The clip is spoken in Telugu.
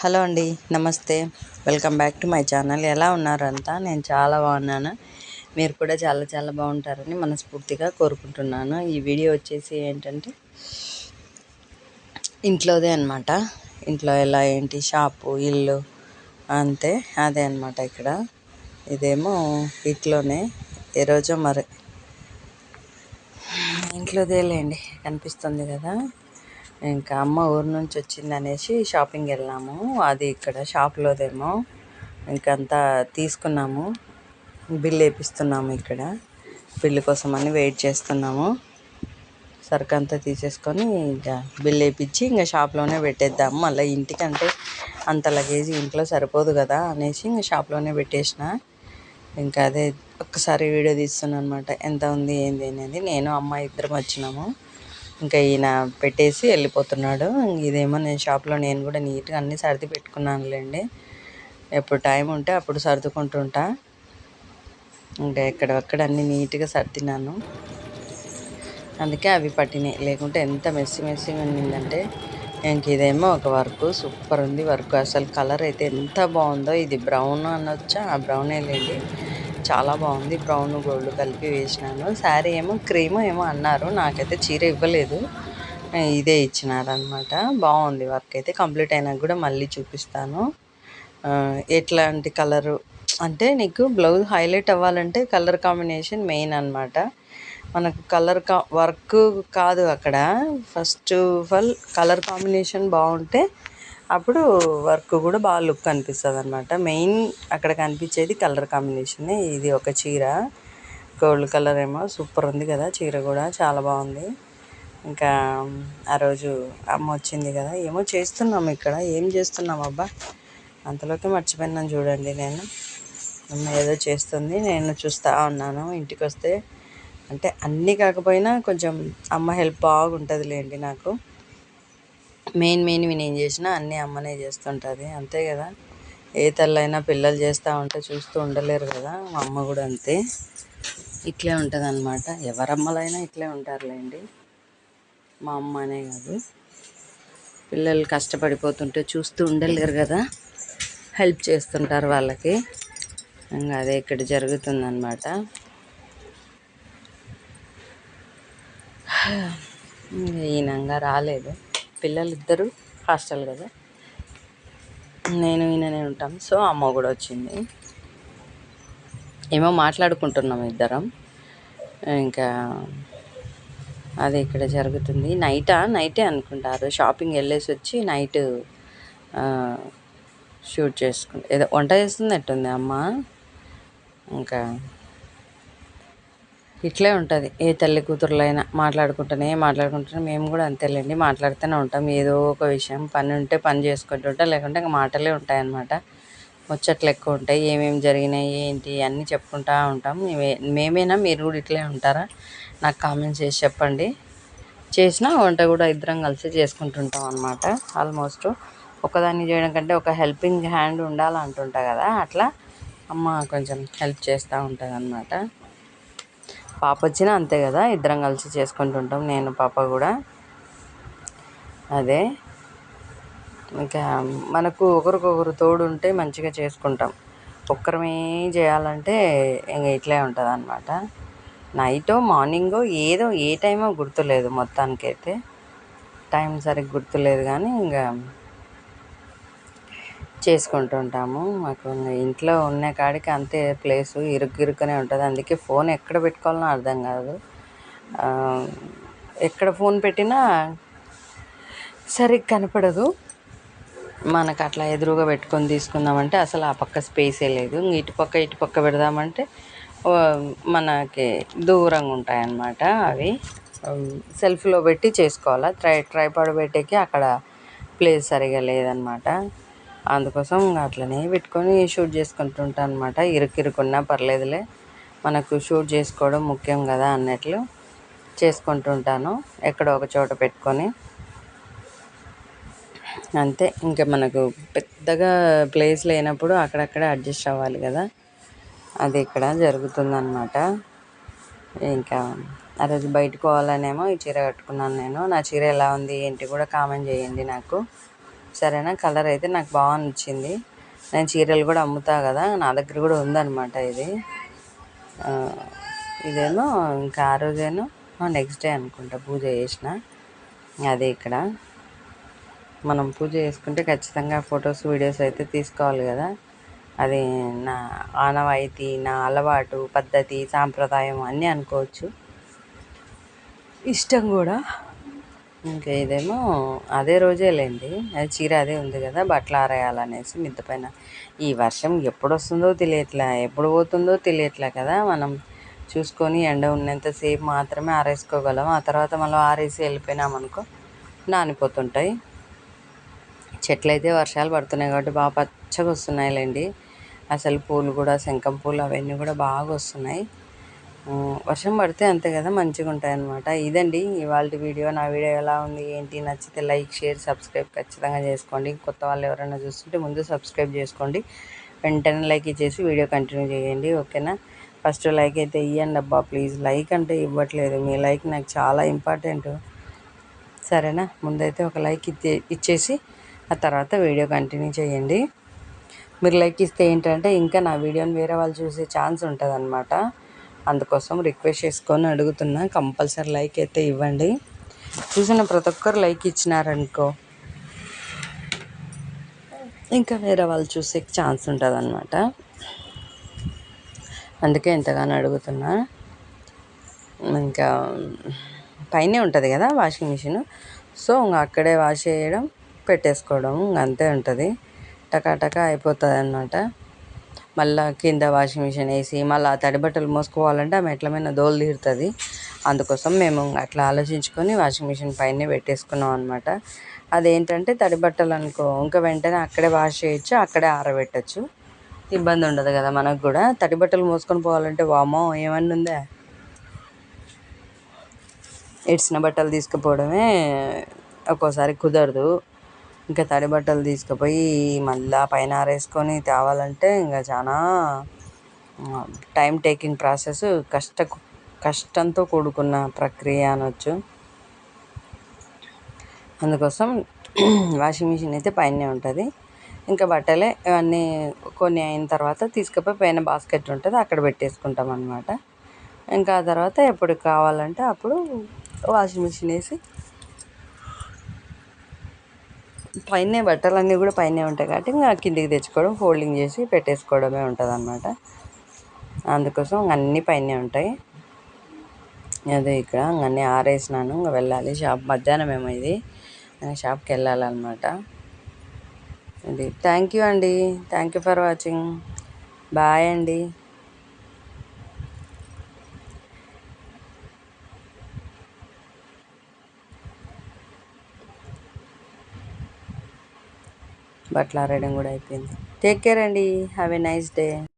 హలో అండి, నమస్తే. Welcome back to my channel. ఎలా ఉన్నారంతా? నేను చాలా బాగున్నాను. మీరు కూడా చాలా చాలా బాగుంటారని మనస్ఫూర్తిగా కోరుకుంటున్నాను. ఈ వీడియో వచ్చేసి ఏంటంటే ఇంట్లోదే అనమాట. ఇంట్లో ఎలా ఏంటి, షాపు, ఇల్లు అంతే, అదే అనమాట. ఇక్కడ ఇదేమో ఇంట్లోనే ఈరోజు మరి ఇంట్లోదేలేండి, కనిపిస్తుంది కదా. ఇంకా అమ్మ ఊరు నుంచి వచ్చింది అనేసి షాపింగ్ వెళ్ళాము. అది ఇక్కడ షాప్లోదేమో ఇంకంతా తీసుకున్నాము. బిల్ వేపిస్తున్నాము. ఇక్కడ బిల్లు కోసం అని వెయిట్ చేస్తున్నాము. సరుకు అంతా తీసేసుకొని ఇంకా బిల్ వేయించి ఇంకా షాప్లోనే పెట్టేద్దాము. మళ్ళీ ఇంటికంటే అంత లగేజ్ ఇంట్లో సరిపోదు కదా అనేసి ఇంకా షాప్లోనే పెట్టేసిన. ఇంకా అదే ఒక్కసారి వీడియో తీస్తున్నాను అనమాట. ఎంత ఉంది ఏంది అనేది. నేను అమ్మ ఇద్దరం వచ్చినాము. ఇంకా ఈయన పెట్టేసి వెళ్ళిపోతున్నాడు. ఇదేమో నేను షాప్లో నేను కూడా నీట్గా అన్నీ సర్ది పెట్టుకున్నానులేండి. ఎప్పుడు టైం ఉంటే అప్పుడు సర్దుకుంటుంటా. ఇంకా ఎక్కడక్కడ అన్నీ నీట్గా సర్దినాను. అందుకే అవి పట్టినాయి. లేకుంటే ఎంత మెస్సీగా ఉండిందంటే. ఇంక ఇదేమో ఒక వర్క్ సూపర్ ఉంది. వర్క్ అసలు కలర్ అయితే ఎంత బాగుందో. ఇది బ్రౌన్ అనొచ్చా? ఆ బ్రౌనే లేండి, చాలా బాగుంది. బ్రౌన్ గోల్డ్ కలిపి వేసినాను. శారీ ఏమో క్రీమ్ ఏమో అన్నారు. నాకైతే చీర ఇవ్వలేదు, ఇదే ఇచ్చినారనమాట. బాగుంది వర్క్ అయితే. కంప్లీట్ అయినాక కూడా మళ్ళీ చూపిస్తాను. ఎట్లాంటి కలరు అంటే నీకు బ్లౌజ్ హైలైట్ అవ్వాలంటే కలర్ కాంబినేషన్ మెయిన్ అనమాట. మనకు వర్క్ కాదు అక్కడ. First of all colour combination బాగుంటే అప్పుడు వర్క్ కూడా బాగా లుక్ అనిపిస్తుంది అనమాట. మెయిన్ అక్కడ కనిపించేది కలర్ కాంబినేషనే. ఇది ఒక చీర గోల్డ్ కలర్ ఏమో సూపర్ ఉంది కదా. చీర కూడా చాలా బాగుంది. ఇంకా ఆ రోజు అమ్మ వచ్చింది కదా, ఏమో చేస్తున్నాము ఇక్కడ. ఏం చేస్తున్నాం అబ్బా, అంతలోకి మర్చిపోయినాను చూడండి. నేను అమ్మ ఏదో చేస్తుంది, నేను చూస్తూ ఉన్నాను. ఇంటికి వస్తే అంటే అన్నీ కాకపోయినా కొంచెం అమ్మ హెల్ప్ బాగుంటుంది లేండి నాకు. మెయిన్వి నేను చేసినా అన్నీ అమ్మనే చేస్తుంటుంది, అంతే కదా. ఏ తల్లైనా పిల్లలు చేస్తూ ఉంటే చూస్తూ ఉండలేరు కదా. మా అమ్మ కూడా అంతే, ఇట్లే ఉంటుంది అనమాట. ఎవరమ్మలైనా ఇట్లే ఉంటారులేండి, మా అమ్మ అనే కాదు. పిల్లలు కష్టపడిపోతుంటే చూస్తూ ఉండలేరు కదా, హెల్ప్ చేస్తుంటారు వాళ్ళకి. ఇంకా అదే ఇక్కడ జరుగుతుందన్నమాట. ఈయనంగా రాలేదు. పిల్లలు ఇద్దరు హాస్టల్ కదా, నేను ఈయననే ఉంటాం. సో అమ్మ కూడా వచ్చింది. ఏమో మాట్లాడుకుంటున్నాం ఇద్దరం. ఇంకా అది ఇక్కడ జరుగుతుంది. నైటే అనుకుంటారు. షాపింగ్ వెళ్ళేసి వచ్చి నైట్ షూట్ చేసుకుంటే ఏదో వంట చేస్తున్నట్టుంది అమ్మ. ఇంకా ఇట్లే ఉంటుంది ఏ తల్లి కూతురులైనా, మాట్లాడుకుంటూనే మేము కూడా అంతేలేండి, మాట్లాడుతూనే ఉంటాం. ఏదో ఒక విషయం, పని ఉంటే పని చేసుకుంటుంటాం, లేకుంటే ఇంకా మాటలే ఉంటాయన్నమాట. ముచ్చట్లు ఎక్కువ ఉంటాయి. ఏమేమి జరిగినాయి ఏంటి అన్నీ చెప్పుకుంటూ ఉంటాం. మేమేనా, మీరు కూడా ఇట్లే ఉంటారా? నాకు కామెంట్స్ చేసి చెప్పండి. చేసినా వంట కూడా ఇద్దరం కలిసి చేసుకుంటుంటాం అన్నమాట. ఆల్మోస్ట్ ఒకదాన్ని చేయడం కంటే ఒక హెల్పింగ్ హ్యాండ్ ఉండాలంటుంటా కదా, అట్లా అమ్మ కొంచెం హెల్ప్ చేస్తూ ఉంటుంది అన్నమాట. పాప వచ్చినా అంతే కదా, ఇద్దరం కలిసి చేసుకుంటుంటాం, నేను పాప కూడా. అదే ఇంకా మనకు ఒకరికొకరు తోడు ఉంటే మంచిగా చేసుకుంటాం. ఒక్కరమే చేయాలంటే ఇంక ఇట్లే ఉంటుంది అన్నమాట. నైటో మార్నింగో ఏదో ఏ టైమో గుర్తులేదు, మొత్తానికైతే టైం సరిగ్గా గుర్తులేదు. కానీ ఇంకా చేసుకుంటుంటాము. మాకు ఇంట్లో ఉన్న కాడికి అంతే, ప్లేసు ఇరుక్కునే ఉంటుంది. అందుకే ఫోన్ ఎక్కడ పెట్టుకోవాలనో అర్థం కాదు. ఎక్కడ ఫోన్ పెట్టినా సరిగ్గా కనపడదు. మనకు అట్లా ఎదురుగా పెట్టుకొని తీసుకుందామంటే అసలు ఆ పక్క స్పేసే లేదు. ఇటు పక్క పెడదామంటే మనకి దూరంగా ఉంటాయన్నమాట. అవి సెల్ఫ్లో పెట్టి చేసుకోవాలా. ట్రైపాడ్ పెట్టేకి అక్కడ ప్లేస్ సరిగా లేదనమాట. అందుకోసం అట్లనే పెట్టుకొని షూట్ చేసుకుంటుంటాను అనమాట. ఇరుక్కున్నా పర్లేదులే, మనకు షూట్ చేసుకోవడం ముఖ్యం కదా అన్నట్లు చేసుకుంటుంటాను, ఎక్కడో ఒక చోట పెట్టుకొని. అంతే, ఇంకా మనకు పెద్దగా ప్లేస్ లేనప్పుడు అక్కడక్కడ అడ్జస్ట్ అవ్వాలి కదా. అది ఇక్కడ జరుగుతుందన్నమాట. ఇంకా ఆ రోజు బయటకు పోవాలనేమో ఈ చీర కట్టుకున్నాను నేను. నా చీర ఎలా ఉంది ఏంటి కూడా కామెంట్ చేయండి నాకు. సరేనా. కలర్ అయితే నాకు బాగా నచ్చింది. నేను చీరలు కూడా అమ్ముతా కదా, నా దగ్గర కూడా ఉందన్నమాట ఇది. ఇదేమో ఇంకా ఆ రోజేనో నెక్స్ట్ డే అనుకుంటా పూజ చేసిన. అదే ఇక్కడ మనం పూజ చేసుకుంటే ఖచ్చితంగా ఫొటోస్ వీడియోస్ అయితే తీసుకోవాలి కదా. అది నా ఆనవాయితీ, నా అలవాటు, పద్ధతి, సాంప్రదాయం అన్నీ అనుకోవచ్చు, ఇష్టం కూడా. ఇంకా ఇదేమో అదే రోజేలేండి, అది చీర అదే ఉంది కదా, బట్టలు ఆరేయాలనేసి మిద్ద పైన. ఈ వర్షం ఎప్పుడు వస్తుందో తెలియట్లే, ఎప్పుడు పోతుందో తెలియట్లే కదా. మనం చూసుకొని ఎండ ఉన్నంతసేపు మాత్రమే ఆరేసుకోగలం. ఆ తర్వాత మళ్ళీ ఆరేసి వెళ్ళిపోయినామనుకో నానిపోతుంటాయి. చెట్లు అయితే వర్షాలు పడుతున్నాయి కాబట్టి బాగా పచ్చగా వస్తున్నాయిలేండి. అసలు పూలు కూడా, శంఖం పూలు అవన్నీ కూడా బాగా వస్తున్నాయి. వర్షం పడితే అంతే కదా, మంచిగా ఉంటాయి అన్నమాట. ఇదండి ఇవాళ వీడియో. నా వీడియో ఎలా ఉంది ఏంటి, నచ్చితే లైక్, షేర్, సబ్స్క్రైబ్ ఖచ్చితంగా చేసుకోండి. కొత్త వాళ్ళు ఎవరైనా చూస్తుంటే ముందు సబ్స్క్రైబ్ చేసుకోండి, వెంటనే లైక్ ఇచ్చేసి వీడియో కంటిన్యూ చేయండి, ఓకేనా. ఫస్ట్ లైక్ అయితే ఇవ్వండి అబ్బా ప్లీజ్. లైక్ అంటే ఇవ్వట్లేదు, మీ లైక్ నాకు చాలా ఇంపార్టెంట్, సరేనా. ముందైతే ఒక లైక్ ఇచ్చేసి ఆ తర్వాత వీడియో కంటిన్యూ చేయండి. మీరు లైక్ ఇస్తే ఏంటంటే ఇంకా నా వీడియోని వేరే వాళ్ళు చూసే ఛాన్స్ ఉంటుంది అన్నమాట. అందుకోసం రిక్వెస్ట్ చేసుకొని అడుగుతున్నా, కంపల్సరీ లైక్ అయితే ఇవ్వండి. చూసిన ప్రతి ఒక్కరు లైక్ ఇచ్చినారనుకో ఇంకా వేరే వాళ్ళు చూసే ఛాన్స్ ఉంటుంది అన్నమాట. అందుకే ఎంతగానో అడుగుతున్నా. ఇంకా పైనే ఉంటుంది కదా వాషింగ్ మిషన్, సో ఇంకా అక్కడే వాష్ చేయడం, పెట్టేసుకోవడం, ఇంకా అంతే ఉంటుంది. టకాటకా అయిపోతుంది అన్నమాట. మళ్ళీ కింద వాషింగ్ మిషన్ వేసి మళ్ళీ తడి బట్టలు మోసుకోవాలంటే ఆ మెట్ల మీద దోలు తీరుతుంది. అందుకోసం మేము అట్లా ఆలోచించుకొని వాషింగ్ మిషన్ పైనే పెట్టేసుకున్నాం అనమాట. అదేంటంటే తడి బట్టలు అనుకో ఇంకా వెంటనే అక్కడే వాష్ చేయొచ్చు, అక్కడే ఆరబెట్టచ్చు, ఇబ్బంది ఉండదు కదా మనకు కూడా. తడి బట్టలు మోసుకొని పోవాలంటే వామ్మో ఏమన్నా ఉందా, ఎడ్చిన బట్టలు తీసుకుపోవడమే ఒక్కోసారి కుదరదు. ఇంకా తడి బట్టలు తీసుకుపోయి మళ్ళీ పైన ఆరేసుకొని తేవాలంటే ఇంకా చాలా టైం టేకింగ్ ప్రాసెస్, కష్టంతో కూడుకున్న ప్రక్రియ అనొచ్చు. అందుకోసం వాషింగ్ మిషన్ అయితే పైనే ఉంటుంది. ఇంకా బట్టలే ఇవన్నీ కొన్ని అయిన తర్వాత తీసుకుపోయి పైన బాస్కెట్ ఉంటుంది, అక్కడ పెట్టేసుకుంటాం అన్నమాట. ఇంకా ఆ తర్వాత ఎప్పుడు కావాలంటే అప్పుడు వాషింగ్ మిషన్ వేసి పైనే బట్టలన్నీ కూడా పైనే ఉంటాయి కాబట్టి ఇంకా కిందికి తెచ్చుకోవడం, ఫోల్డింగ్ చేసి పెట్టేసుకోవడమే ఉంటుంది అన్నమాట. అందుకోసం అన్నీ పైనే ఉంటాయి. అదే ఇక్కడ అన్నీ ఆరేసినాను, ఇంకా వెళ్ళాలి షాప్. మధ్యాహ్నం ఏమో ఇది, షాప్కి వెళ్ళాలన్నమాట. ఇది థ్యాంక్ యూ అండి, thank you for watching, bye అండి. బట్టలు ఆరేయడం కూడా అయిపోయింది. టేక్ కేర్ అండి, హ్యావ్ ఎ నైస్ డే.